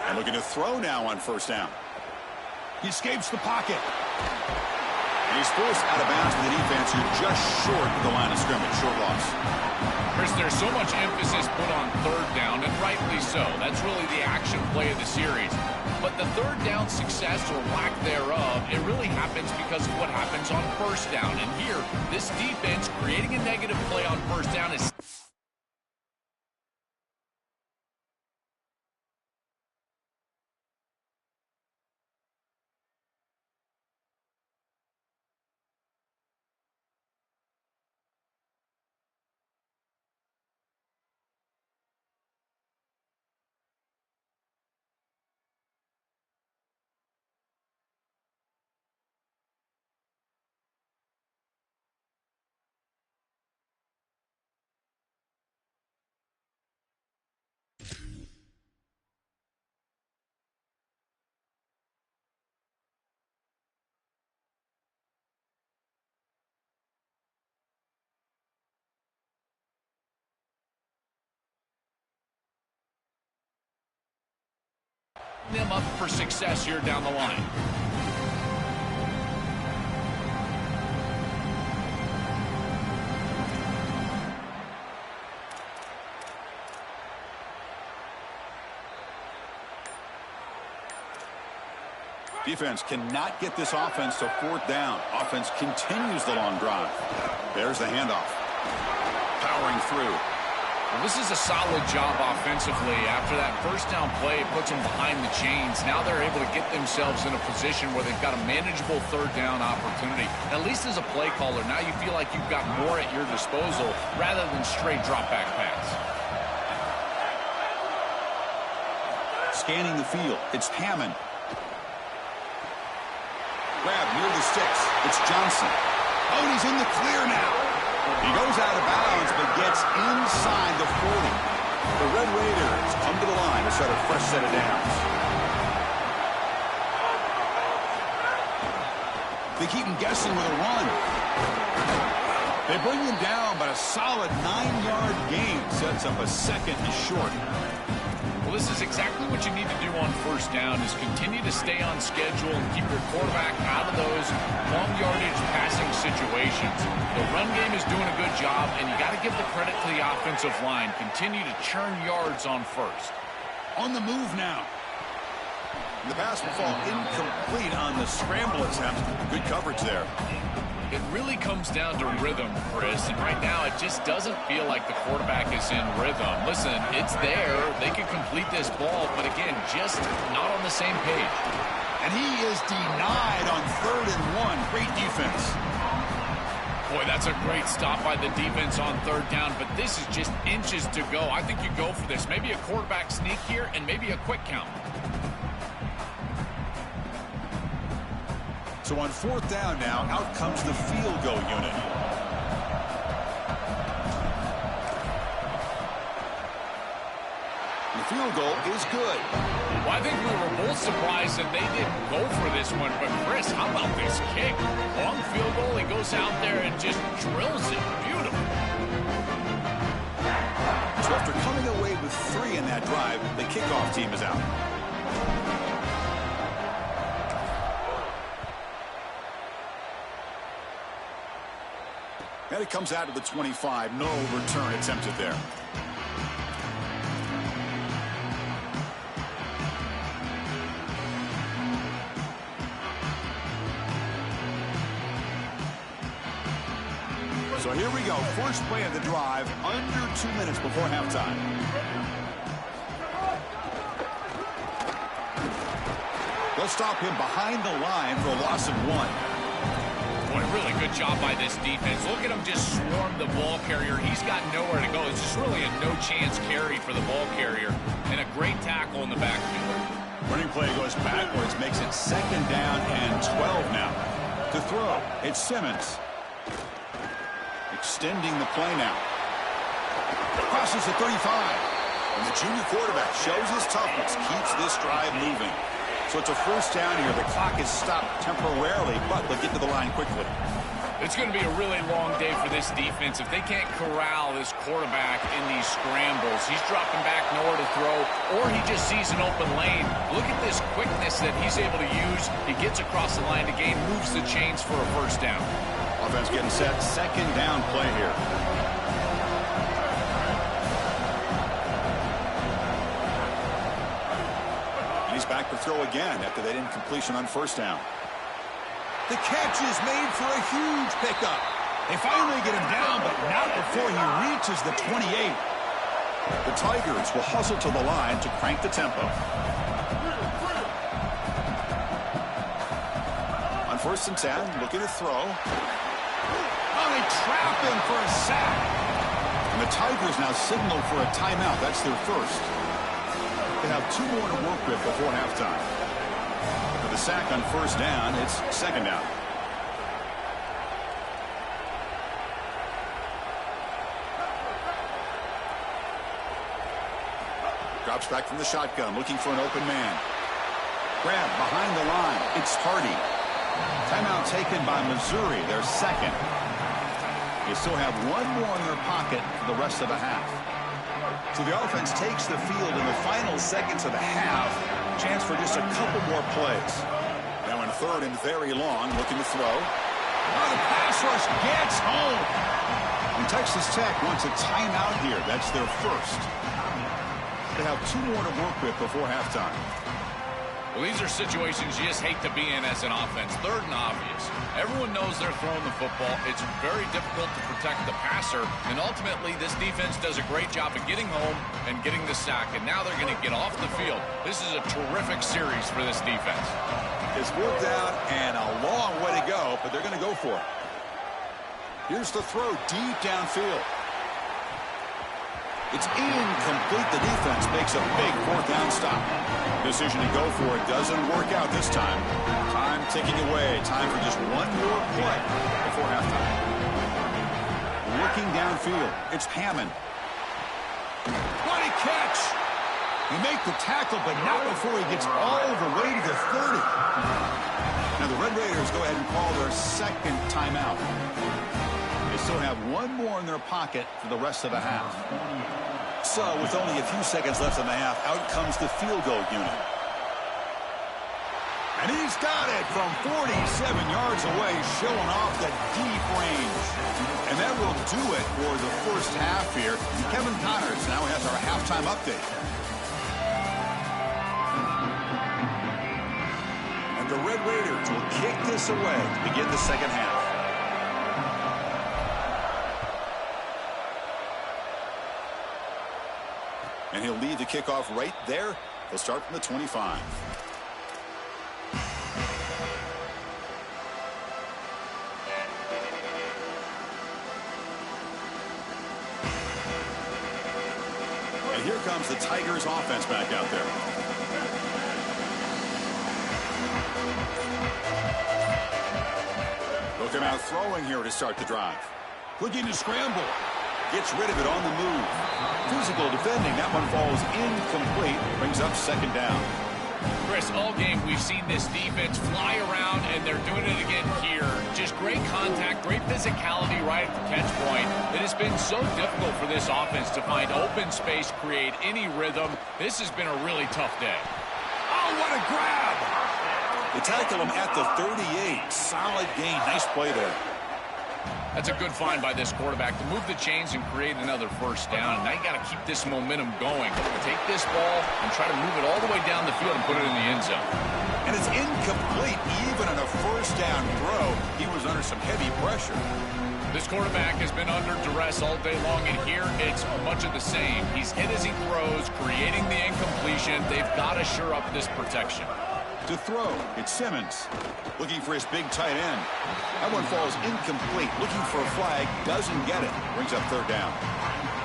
And looking to throw now on first down. He escapes the pocket. And he's forced out of bounds to the defense, who just short of the line of scrimmage. Short loss. Chris, there's so much emphasis put on third down, and rightly so. That's really the action play of the series. But the third down success or lack thereof, it really happens because of what happens on first down. And here, this defense creating a negative play on first down is... them up for success here down the line. Defense cannot get this offense to fourth down. Offense continues the long drive. There's the handoff. Powering through. Well, this is a solid job offensively. After that first down play, it puts them behind the chains. Now they're able to get themselves in a position where they've got a manageable third down opportunity. At least as a play caller, now you feel like you've got more at your disposal rather than straight drop-back pass. Scanning the field, it's Hammond. Grab near the sticks. It's Johnson. Oh, and he's in the clear now. He goes out of bounds, but gets inside the 40. The Red Raiders come to the line to start a fresh set of downs. They keep him guessing with a run. They bring him down, but a solid 9-yard gain sets up a second and short. Well, this is exactly what you need to do on first down, is continue to stay on schedule and keep your quarterback out of those long yardage passing situations. The run game is doing a good job, and you got to give the credit to the offensive line. Continue to churn yards on first. On the move now. The pass will fall incomplete on the scramble attempt. Good coverage there. It really comes down to rhythm, Chris, and right now it just doesn't feel like the quarterback is in rhythm. Listen, it's there. They can complete this ball, but again, just not on the same page. And he is denied on 3rd and 1. Great defense. Boy, that's a great stop by the defense on third down, but this is just inches to go. I think you go for this. Maybe a quarterback sneak here and maybe a quick count. So on 4th down now, out comes the field goal unit. The field goal is good. Well, I think we were both surprised that they didn't go for this one, but Chris, how about this kick? Long field goal, he goes out there and just drills it. Beautiful. So after coming away with 3 in that drive, the kickoff team is out. And it comes out to the 25. No return attempted there. So here we go. First play of the drive, under 2 minutes before halftime. They'll stop him behind the line for a loss of 1. Boy, really good job by this defense. Look at him just swarm the ball carrier. He's got nowhere to go. It's just really a no-chance carry for the ball carrier. And a great tackle in the backfield. Running play goes backwards, makes it 2nd down and 12 now. To throw, it's Simmons. Extending the play now. Crosses the 35. And the junior quarterback shows his toughness, keeps this drive moving. So it's a first down here. The clock is stopped temporarily, but they'll get to the line quickly. It's going to be a really long day for them. this defense, if they can't corral this quarterback in these scrambles, he's dropping back nowhere to throw, or he just sees an open lane. Look at this quickness that he's able to use. He gets across the line to gain, moves the chains for a first down. Offense getting set. Second down play here. He's back to throw again after that incompletion on first down. The catch is made for a huge pickup. They finally get him down, but not before he reaches the 28. The Tigers will hustle to the line to crank the tempo. On 1st and 10, looking to throw. Oh, they trap him for a sack. And the Tigers now signal for a timeout. That's their first. They have 2 more to work with before halftime. For the sack on first down, it's second down. Drops back from the shotgun, looking for an open man. Grab behind the line. It's Hardy. Timeout taken by Missouri, their second. They still have 1 more in their pocket for the rest of the half. So the offense takes the field in the final seconds of the half. Chance for just a couple more plays. Now in 3rd and very long, looking to throw. Oh, the pass rush gets home. And Texas Tech wants a timeout here. That's their first. They have 2 more to work with before halftime. Well, these are situations you just hate to be in as an offense. 3rd and obvious. Everyone knows they're throwing the football. It's very difficult to protect the passer. And ultimately, this defense does a great job of getting home and getting the sack. And now they're going to get off the field. This is a terrific series for this defense. It's worked out and a long way to go, but they're going to go for it. Here's the throw deep downfield. It's incomplete. The defense makes a big 4th down stop. Decision to go for it doesn't work out this time. Time ticking away. Time for just 1 more play before halftime. Looking downfield. It's Hammond. What a catch! You make the tackle, but not before he gets all the way to the 30. Now the Red Raiders go ahead and call their second timeout. They still have 1 more in their pocket for the rest of the half. So with only a few seconds left in the half, out comes the field goal unit. And he's got it from 47 yards away, showing off the deep range. And that will do it for the first half here. Kevin Connors now has our halftime update. And the Red Raiders will kick this away to begin the second half. And he'll lead the kickoff right there. He'll start from the 25. And here comes the Tigers offense back out there. Looking out throwing here to start the drive. Looking to scramble. Gets rid of it on the move. Physical defending. That one falls incomplete. Brings up second down. Chris, all game we've seen this defense fly around, and they're doing it again here. Just great contact, great physicality right at the catch point. It has been so difficult for this offense to find open space, create any rhythm. This has been a really tough day. Oh, what a grab! They tackle him at the 38. Solid gain. Nice play there. That's a good find by this quarterback to move the chains and create another first down. Now you got to keep this momentum going. Take this ball and try to move it all the way down the field and put it in the end zone. And it's incomplete. Even on a first down throw, he was under some heavy pressure. This quarterback has been under duress all day long, and here it's much of the same. He's hit as he throws, creating the incompletion. They've got to shore up this protection. To throw, it's Simmons. Looking for his big tight end. That one falls incomplete. Looking for a flag, doesn't get it. Brings up third down.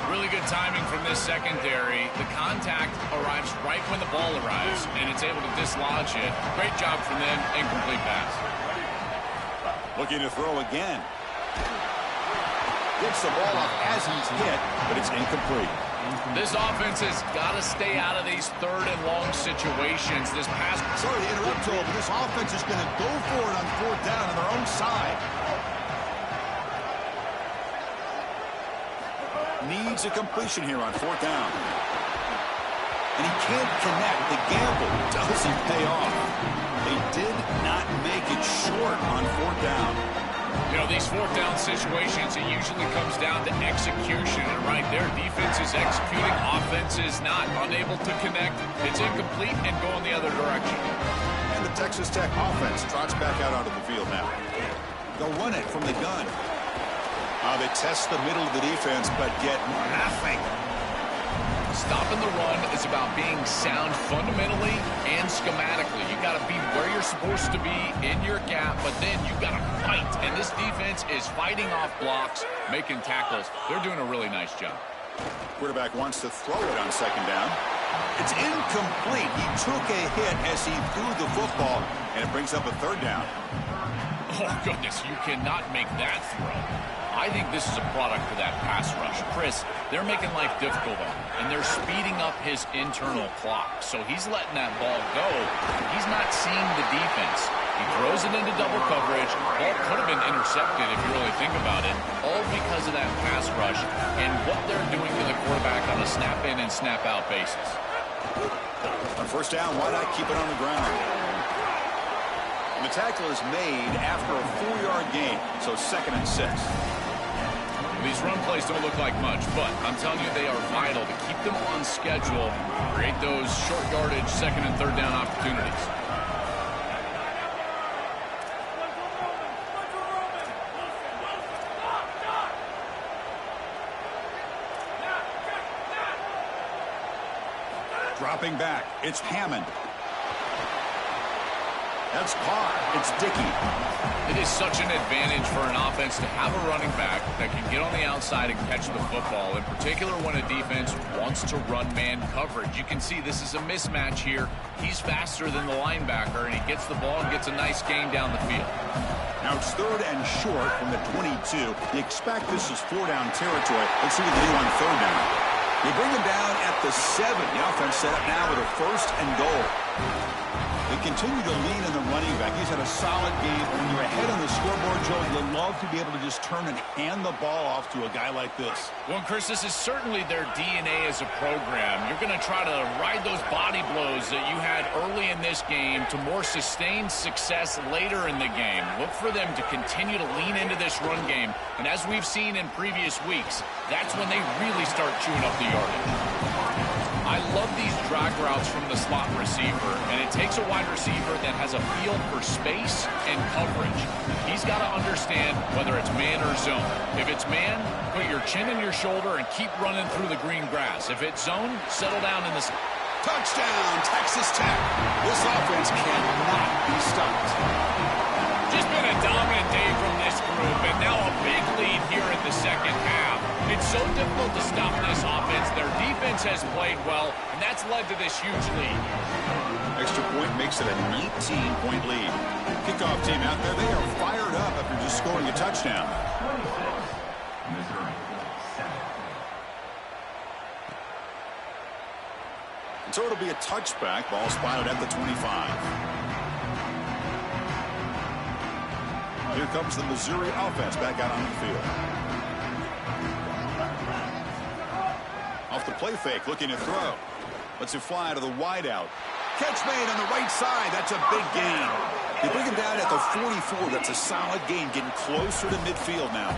Really good timing from this secondary. The contact arrives right when the ball arrives, and it's able to dislodge it. Great job from them. Incomplete pass. Looking to throw again. Gets the ball off as he's hit, but it's incomplete. This offense has got to stay out of these 3rd and long situations. This pass. Sorry to interrupt, Joel, but this offense is going to go for it on 4th down on their own side. needs a completion here on 4th down. And he can't connect. The gamble doesn't pay off. They did not make it short on 4th down. You know, these 4th down situations, it usually comes down to execution. And right there, defense is executing, offense is not, unable to connect. It's incomplete and going the other direction. And the Texas Tech offense trots back out onto the field now. They'll run it from the gun. They test the middle of the defense, but get nothing. Stopping the run is about being sound fundamentally and schematically. You got to be where you're supposed to be in your gap, but then you got to fight. And this defense is fighting off blocks, making tackles. They're doing a really nice job. Quarterback wants to throw it on 2nd down. It's incomplete. He took a hit as he threw the football, and it brings up a 3rd down. Oh, goodness, you cannot make that throw. I think this is a product of that pass rush. Chris, they're making life difficult on him, and they're speeding up his internal clock. So he's letting that ball go. He's not seeing the defense. He throws it into double coverage. Ball could have been intercepted if you really think about it, all because of that pass rush and what they're doing to the quarterback on a snap-in and snap-out basis. On 1st down, why not keep it on the ground? And the tackle is made after a 4-yard gain, so 2nd and 6. These run plays don't look like much, but I'm telling you they are vital to keep them on schedule, create those short yardage 2nd and 3rd down opportunities. Dropping back, it's Hammond. That's caught. It's Dickey. It is such an advantage for an offense to have a running back that can get on the outside and catch the football, in particular when a defense wants to run man coverage. You can see this is a mismatch here. He's faster than the linebacker, and he gets the ball and gets a nice gain down the field. Now it's 3rd and short from the 22. You expect this is 4-down territory. Let's see what they do on 3rd down. They bring him down at the 7. The offense set up now with a 1st and goal. They continue to lean in the running back. He's had a solid game. When you're ahead on the scoreboard, Joe, you'd love to be able to just turn and hand the ball off to a guy like this. Well, Chris, this is certainly their DNA as a program. You're going to try to ride those body blows that you had early in this game to more sustained success later in the game. Look for them to continue to lean into this run game. And as we've seen in previous weeks, that's when they really start chewing up the yardage. I love these drag routes from the slot receiver, and it takes a wide receiver that has a feel for space and coverage. He's got to understand whether it's man or zone. If it's man, put your chin in your shoulder and keep running through the green grass. If it's zone, settle down in the... Touchdown, Texas Tech. This offense cannot be stopped. Just been a dominant day from this group, and now a big lead here in the 2nd half. It's so difficult to stop this offense. Their defense has played well, and that's led to this huge lead. Extra point makes it a 19-point lead. Kickoff team out there, they are fired up after just scoring a touchdown. And so it'll be a touchback. Ball spotted at the 25. Here comes the Missouri offense back out on the field. Off the play fake, looking to throw. Lets it fly to the wideout. Catch made on the right side. That's a big gain. They bring him down at the 44. That's a solid gain, getting closer to midfield now.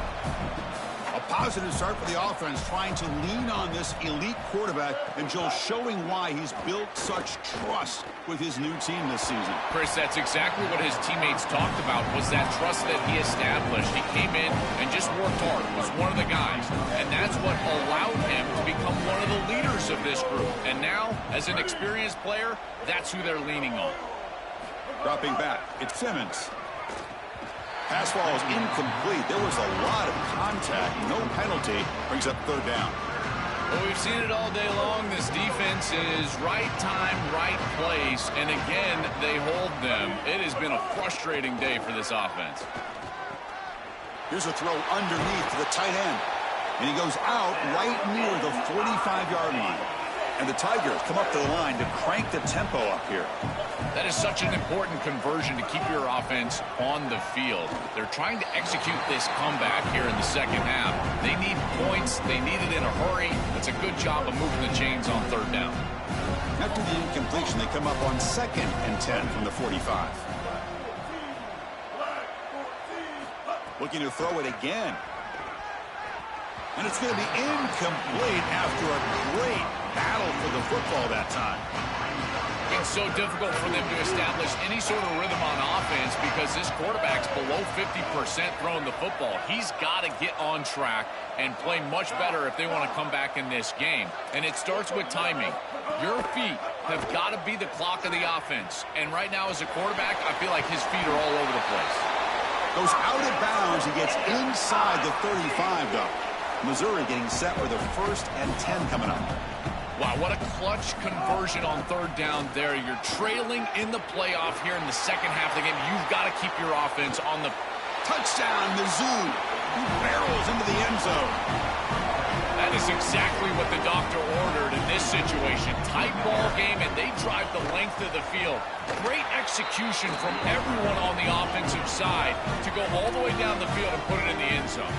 A positive start for the offense, trying to lean on this elite quarterback, and Joe showing why he's built such trust with his new team this season. Chris, that's exactly what his teammates talked about, was that trust that he established. He came in and just worked hard, was one of the guys, and that's what allowed him to become one of the leaders of this group. And now, as an experienced player, that's who they're leaning on. Dropping back, it's Simmons. Pass ball is incomplete. There was a lot of contact. No penalty. Brings up 3rd down. Well, we've seen it all day long. This defense is right time, right place. And again, they hold them. It has been a frustrating day for this offense. Here's a throw underneath to the tight end. And he goes out right near the 45-yard line. And the Tigers come up to the line to crank the tempo up here. That is such an important conversion to keep your offense on the field. They're trying to execute this comeback here in the 2nd half. They need points points. They need it in a hurry. It's a good job of moving the chains on third down. After the incompletion, they come up on 2nd and 10 from the 45. Looking to throw it again. And it's going to be incomplete after a great battle for the football that time. It's so difficult for them to establish any sort of rhythm on offense because this quarterback's below 50% throwing the football. He's got to get on track and play much better if they want to come back in this game. And it starts with timing. Your feet have got to be the clock of the offense. And right now as a quarterback, I feel like his feet are all over the place. Goes out of bounds. He gets inside the 35, though. Missouri getting set for the 1st and 10 coming up. Wow, what a clutch conversion on third down there. You're trailing in the playoff here in the second half of the game. You've got to keep your offense on the touchdown. Mizzou barrels into the end zone. That is exactly what the doctor ordered in this situation. Tight ball game, and they drive the length of the field. Great execution from everyone on the offensive side to go all the way down the field and put it in the end zone.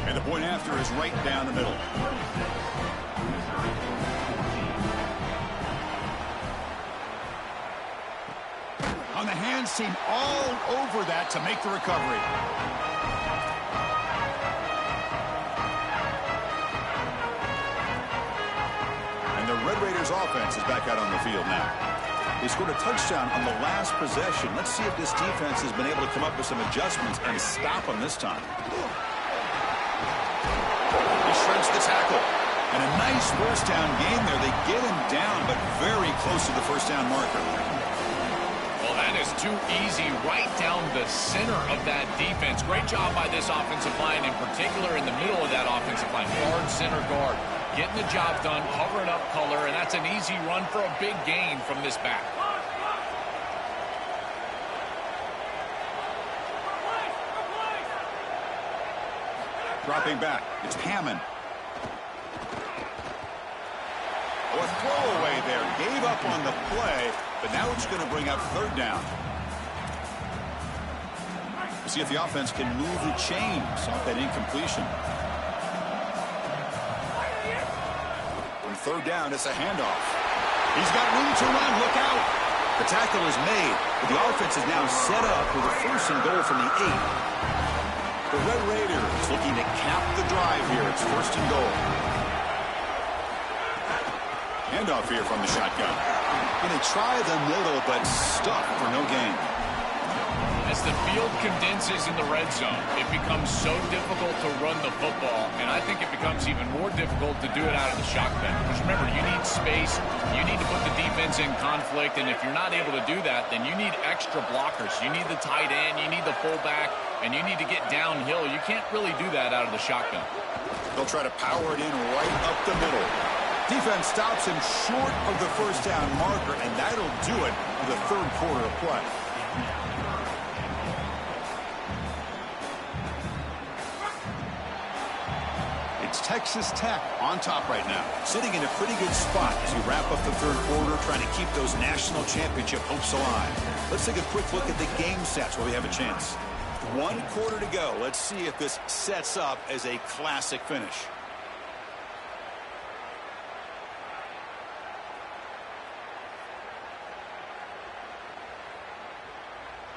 And the point after is right down the middle. On the hands team all over that to make the recovery. And the Red Raiders offense is back out on the field now. They scored a touchdown on the last possession. Let's see if this defense has been able to come up with some adjustments and stop them this time. He shrinks the tackle. And a nice first down game there. They get him down, but very close to the first down marker. That is too easy right down the center of that defense. Great job by this offensive line, in particular in the middle of that offensive line. Hard center guard. Getting the job done, covering up color, and that's an easy run for a big gain from this back. Dropping back. It's Hammond. Oh, a throwaway there. Gave up on the play. But now it's going to bring up third down. We'll see if the offense can move the chains off that incompletion. On third down, it's a handoff. He's got room to run. Look out. The tackle is made, but the offense is now set up with a 1st and goal from the 8. The Red Raiders looking to cap the drive here. It's 1st and goal. Handoff here from the shotgun. And they try the middle, but stuck for no gain. As the field condenses in the red zone, it becomes so difficult to run the football, and I think it becomes even more difficult to do it out of the shotgun. Because remember, you need space, you need to put the defense in conflict, and if you're not able to do that, then you need extra blockers. You need the tight end, you need the fullback, and you need to get downhill. You can't really do that out of the shotgun. They'll try to power it in right up the middle. Defense stops him short of the first down marker, and that'll do it for the third quarter of play. It's Texas Tech on top right now, sitting in a pretty good spot as we wrap up the third quarter, trying to keep those national championship hopes alive. Let's take a quick look at the game sets where we have a chance. 1 quarter to go. Let's see if this sets up as a classic finish.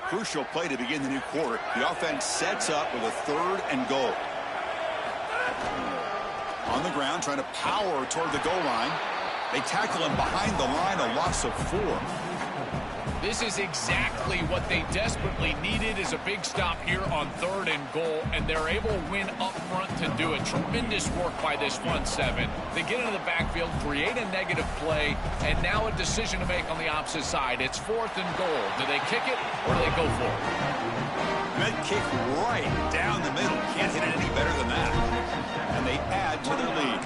Crucial play to begin the new quarter. The offense sets up with a 3rd and goal. On the ground, trying to power toward the goal line. They tackle him behind the line, a loss of 4. This is exactly what they desperately needed, is a big stop here on 3rd and goal, and they're able to win up front to do it. Tremendous work by this front 7. They get into the backfield, create a negative play, and now a decision to make on the opposite side. It's 4th and goal. Do they kick it or do they go for it? Good kick right down the middle. Can't hit it any better than that. And they add to their lead.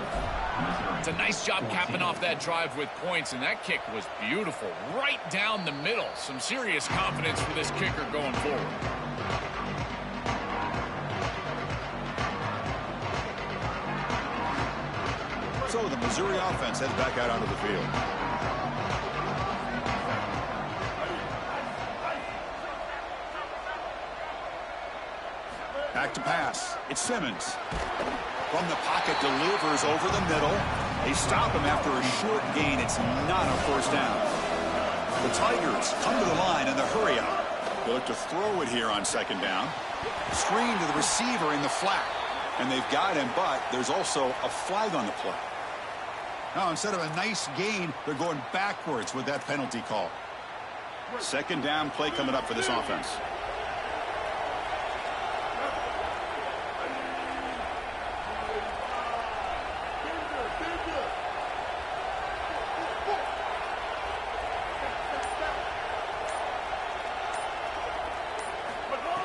It's a nice job capping off that drive with points, and that kick was beautiful. Right down the middle. Some serious confidence for this kicker going forward. So the Missouri offense heads back out onto the field. Back to pass. It's Simmons. From the pocket, delivers over the middle. They stop him after a short gain. It's not a first down. The Tigers come to the line in the hurry up. They look to throw it here on second down. Screen to the receiver in the flat. And they've got him, but there's also a flag on the play. Now, instead of a nice gain, they're going backwards with that penalty call. Second down play coming up for this offense.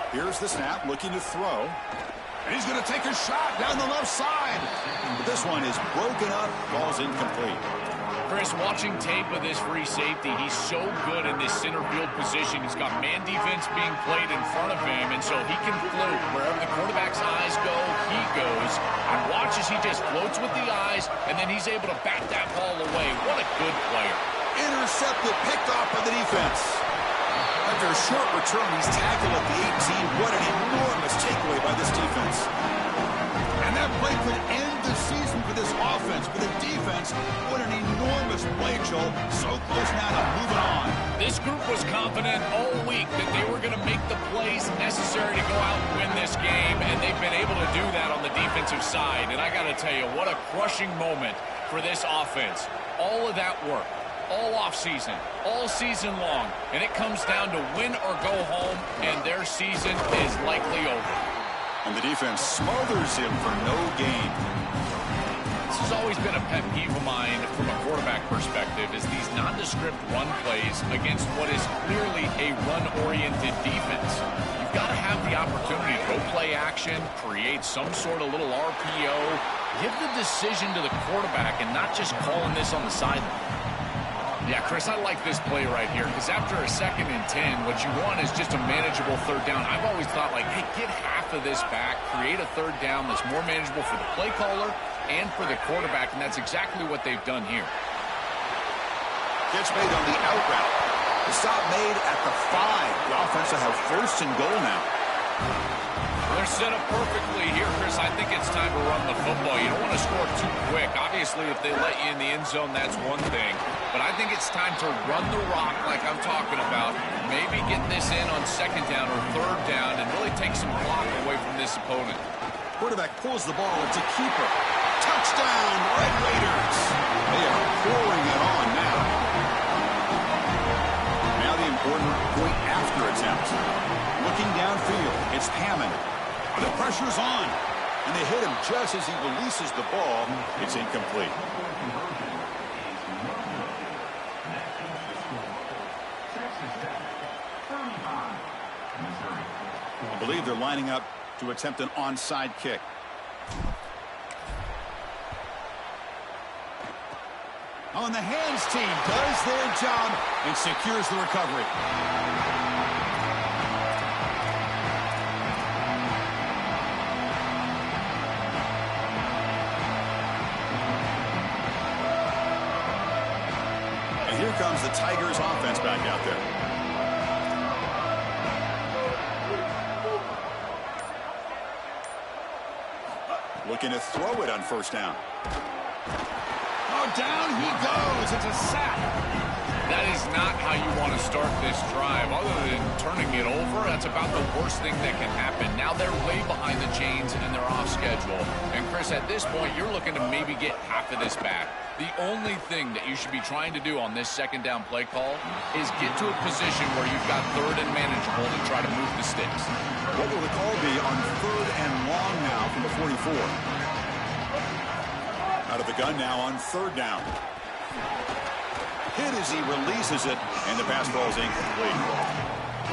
Here's the snap, looking to throw. And he's going to take a shot down the left side. But this one is broken up, ball's incomplete. Chris, watching tape of this free safety, he's so good in this center field position. He's got man defense being played in front of him, and so he can float. Wherever the quarterback's eyes go, he goes. And watch as he just floats with the eyes, and then he's able to bat that ball away. What a good player. Intercepted, picked off by the defense. After a short return, he's tackled at the 18. What an enormous takeaway by this defense. And that play could end the season for this offense. For the defense, what an enormous play, Joel. So close now to moving on. This group was confident all week that they were going to make the plays necessary to go out and win this game, and they've been able to do that on the defensive side. And I got to tell you, what a crushing moment for this offense. All of that work. All offseason, all season long, and it comes down to win or go home, and their season is likely over. And the defense smothers him for no gain. This has always been a pet peeve of mine from a quarterback perspective, is these nondescript run plays against what is clearly a run-oriented defense. You've got to have the opportunity to go play action, create some sort of little RPO, give the decision to the quarterback and not just calling this on the sideline. Yeah, Chris, I like this play right here because after a 2nd and 10, what you want is just a manageable third down. I've always thought, like, hey, get half of this back, create a third down that's more manageable for the play caller and for the quarterback, and that's exactly what they've done here. Catch made on the out route. The stop made at the 5. The offense will have first and goal now. They're set up perfectly here, Chris. I think it's time to run the football. You don't want to score too quick. Obviously, if they let you in the end zone, that's one thing. But I think it's time to run the rock like I'm talking about. Maybe get this in on 2nd down or 3rd down and really take some clock away from this opponent. Quarterback pulls the ball. It's a keeper. Touchdown, Red Raiders. They are pouring it on now. Now the important point after attempt. Looking downfield, it's Hammond. The pressure's on, and they hit him just as he releases the ball. It's incomplete. I believe they're lining up to attempt an onside kick. On the hands team does their job and secures the recovery. Here comes the Tigers offense back out there. Looking to throw it on 1st down. Oh, down he goes. It's a sack. That is not how you want to start this drive. Other than turning it over, that's about the worst thing that can happen. Now they're way behind the chains and they're off schedule. And Chris, at this point, you're looking to maybe get half of this back. The only thing that you should be trying to do on this 2nd down play call is get to a position where you've got 3rd and manageable to try to move the sticks. What will the call be on 3rd and long now from the 44? Out of the gun now on 3rd down. Hit as he releases it, and the pass ball is incomplete.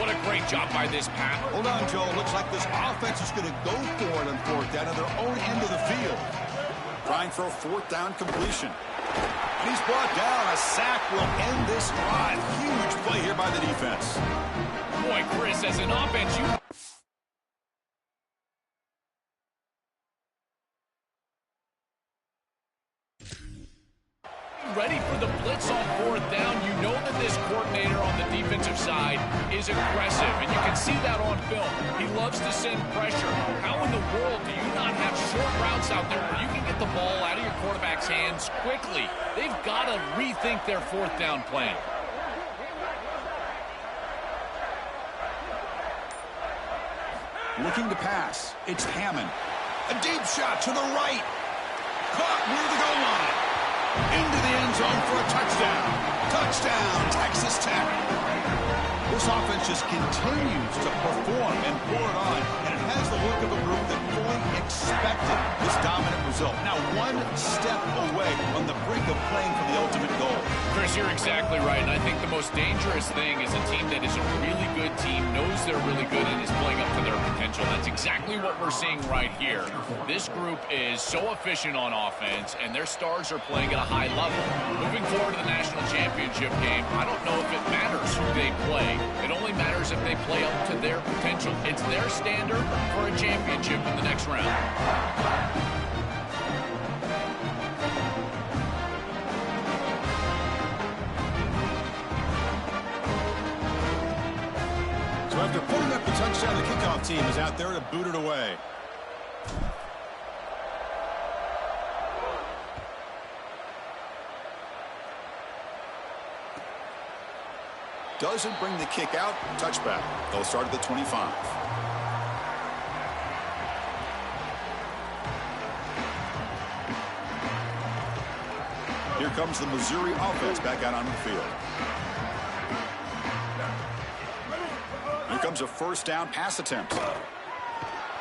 What a great job by this Pat. Hold on, Joe. Looks like this offense is going to go for it on 4th down at their own end of the field. Trying for a 4th down completion. And he's brought down. A sack will end this drive. Huge play here by the defense. Boy, Chris, as an offense, you... ready for the blitz on 4th down. You know that this coordinator on the defensive side is aggressive, and you can see that on film. He loves to send pressure. How in the world do you not have short routes offense out there where you can get the ball out of your quarterback's hands quickly. They've got to rethink their fourth down plan. Looking to pass. It's Hammond. A deep shot to the right. Caught near the goal line. Into the end zone for a touchdown. Touchdown, Texas Tech. This offense just continues to perform and pour it on, and it has the look of a group that fully expected this dominant result. Now one step away on the brink of playing for the ultimate goal. Chris, you're exactly right, and I think the most dangerous thing is a team that is a really good team, knows they're really good, and is playing up to their potential. That's exactly what we're seeing right here. This group is so efficient on offense, and their stars are playing at a high level. Moving forward to the national championship game, I don't know if it matters who they play. It only matters if they play up to their potential. It's their standard for a championship in the next round. So after putting up the touchdown, the kickoff team is out there to boot it away. Doesn't bring the kick out. Touchback. They'll start at the 25. Here comes the Missouri offense back out on the field. Here comes a first down pass attempt.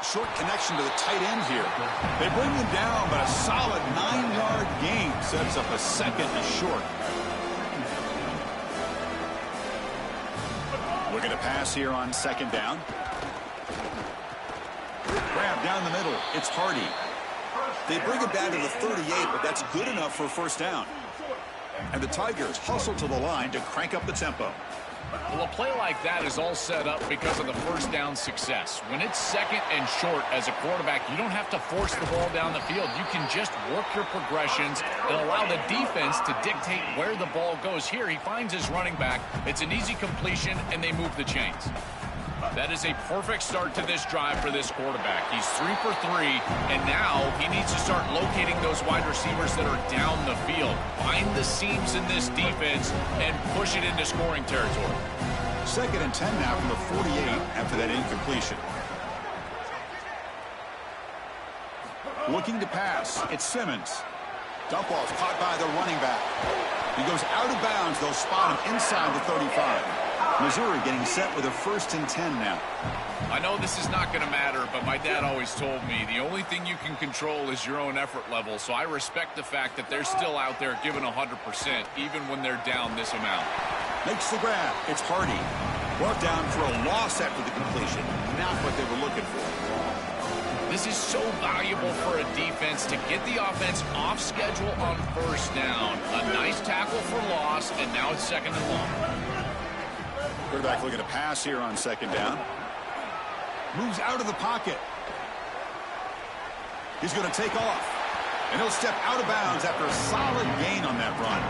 Short connection to the tight end here. They bring him down, but a solid 9-yard gain sets up a second and short. Looking to pass here on second down. Grab down the middle. It's Hardy. They bring it down to the 38, but that's good enough for a first down. And the Tigers hustle to the line to crank up the tempo. Well, a play like that is all set up because of the first down success. When it's second and short as a quarterback, you don't have to force the ball down the field. You can just work your progressions and allow the defense to dictate where the ball goes. Here, he finds his running back. It's an easy completion, and they move the chains. That is a perfect start to this drive for this quarterback. He's 3 for 3, and now he needs to start locating those wide receivers that are down the field. Find the seams in this defense and push it into scoring territory. Second and 10 now from the 48 after that incompletion. Looking to pass. It's Simmons. Dump off caught by the running back. He goes out of bounds. They'll spot him inside the 35. Missouri getting set with a first and 10 now. I know this is not going to matter, but my dad always told me the only thing you can control is your own effort level, so I respect the fact that they're still out there giving 100%, even when they're down this amount. Makes the grab. It's Hardy. Brought down for a loss after the completion. Not what they were looking for. This is so valuable for a defense to get the offense off schedule on first down. A nice tackle for loss, and now it's second and long. Quarterback looking to pass here on second down. Moves out of the pocket. He's going to take off. And he'll step out of bounds after a solid gain on that run.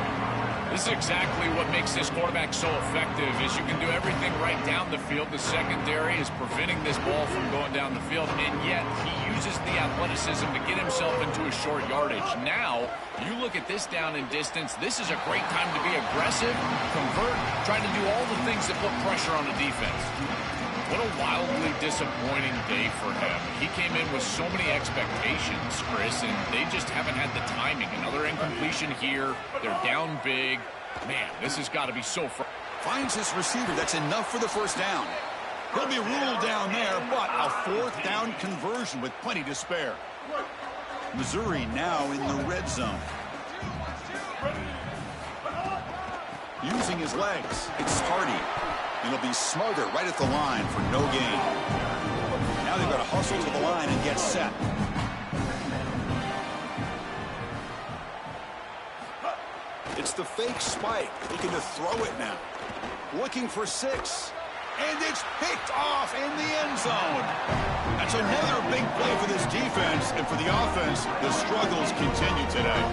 This is exactly what makes this quarterback so effective is you can do everything right down the field. The secondary is preventing this ball from going down the field, and yet he uses the athleticism to get himself into a short yardage. Now, you look at this down and distance, this is a great time to be aggressive, convert, try to do all the things that put pressure on the defense. What a wildly disappointing day for him. He came in with so many expectations, Chris, and they just haven't had the timing. Another incompletion here. They're down big. Man, this has got to be so frustrating. Finds his receiver. That's enough for the first down. He'll be ruled down there, but a fourth down conversion with plenty to spare. Missouri now in the red zone. Using his legs. It's Hardy. And he'll be smothered right at the line for no gain. Now they've got to hustle to the line and get set. It's the fake spike. Looking to throw it now. Looking for 6. And it's picked off in the end zone. That's another big play for this defense. And for the offense, the struggles continue today.